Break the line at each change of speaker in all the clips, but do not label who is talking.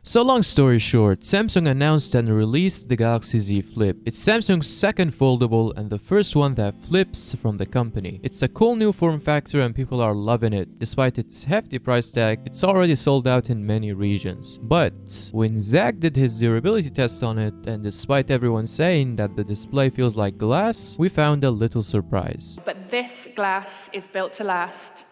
So long story short, Samsung announced and released the Galaxy Z Flip. It's Samsung's second foldable and the first one that flips from the company. It's a cool new form factor and people are loving it. Despite its hefty price tag, it's already sold out in many regions. But when Zach did his durability test on it, and despite everyone saying that the display feels like glass, we found a little surprise.
But this glass is built to last,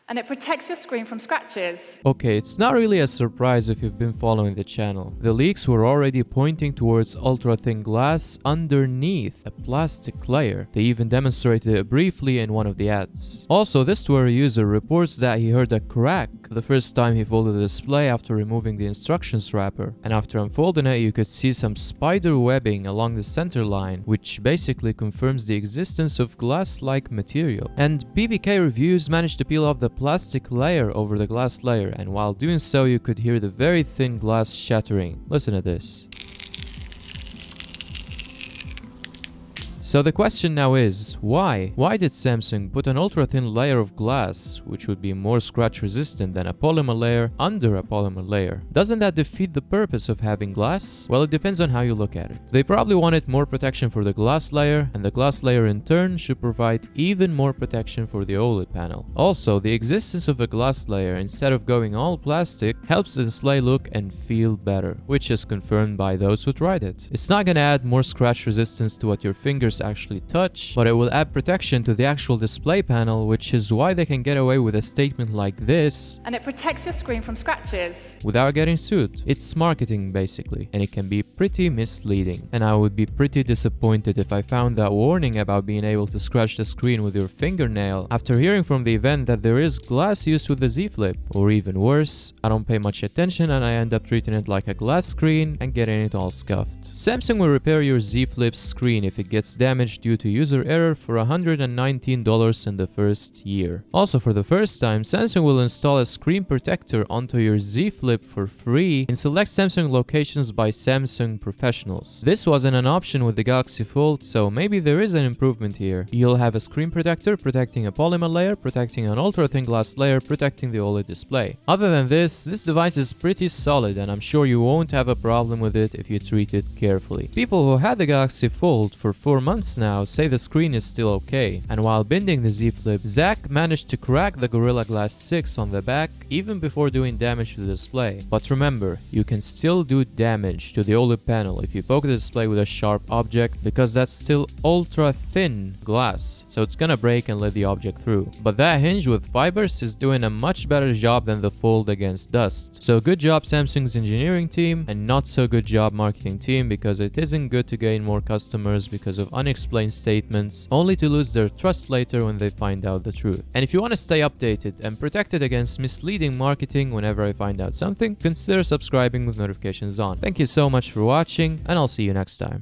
and it protects your screen from scratches.
Okay, it's not really a surprise if you've been following the channel. The leaks were already pointing towards ultra-thin glass underneath a plastic layer. They even demonstrated it briefly in one of the ads. Also, this Twitter user reports that he heard a crack the first time he folded the display after removing the instructions wrapper. And after unfolding it, you could see some spider webbing along the center line, which basically confirms the existence of glass-like material. And PBKreviews managed to peel off the plastic layer over the glass layer, and while doing so you could hear the very thin glass shattering. Listen to this. So the question now is, why? Why did Samsung put an ultra-thin layer of glass, which would be more scratch resistant than a polymer layer, under a polymer layer? Doesn't that defeat the purpose of having glass? Well, it depends on how you look at it. They probably wanted more protection for the glass layer, and the glass layer in turn should provide even more protection for the OLED panel. Also, the existence of a glass layer instead of going all plastic helps the display look and feel better, which is confirmed by those who tried it. It's not gonna add more scratch resistance to what your fingers actually touch, but it will add protection to the actual display panel, which is why they can get away with a statement like this,
and it protects your screen from scratches,
without getting sued. It's marketing basically, and it can be pretty misleading. And I would be pretty disappointed if I found that warning about being able to scratch the screen with your fingernail after hearing from the event that there is glass used with the Z Flip. Or even worse, I don't pay much attention and I end up treating it like a glass screen and getting it all scuffed. Samsung will repair your Z Flip screen if it gets damaged due to user error for $119 in the first year. Also, for the first time, Samsung will install a screen protector onto your Z Flip for free in select Samsung locations by Samsung professionals. This wasn't an option with the Galaxy Fold, so maybe there is an improvement here. You'll have a screen protector protecting a polymer layer, protecting an ultra-thin glass layer, protecting the OLED display. Other than this device is pretty solid and I'm sure you won't have a problem with it if you treat it carefully. People who had the Galaxy Fold for 4 months now say the screen is still okay. And while bending the Z Flip, Zach managed to crack the Gorilla Glass 6 on the back even before doing damage to the display. But remember, you can still do damage to the OLED panel if you poke the display with a sharp object, because that's still ultra thin glass, so it's gonna break and let the object through. But that hinge with fibers is doing a much better job than the Fold against dust. So good job Samsung's engineering team, and not so good job marketing team, because it isn't good to gain more customers because of unexplained statements, only to lose their trust later when they find out the truth. And if you want to stay updated and protected against misleading marketing whenever I find out something, consider subscribing with notifications on. Thank you so much for watching, and I'll see you next time.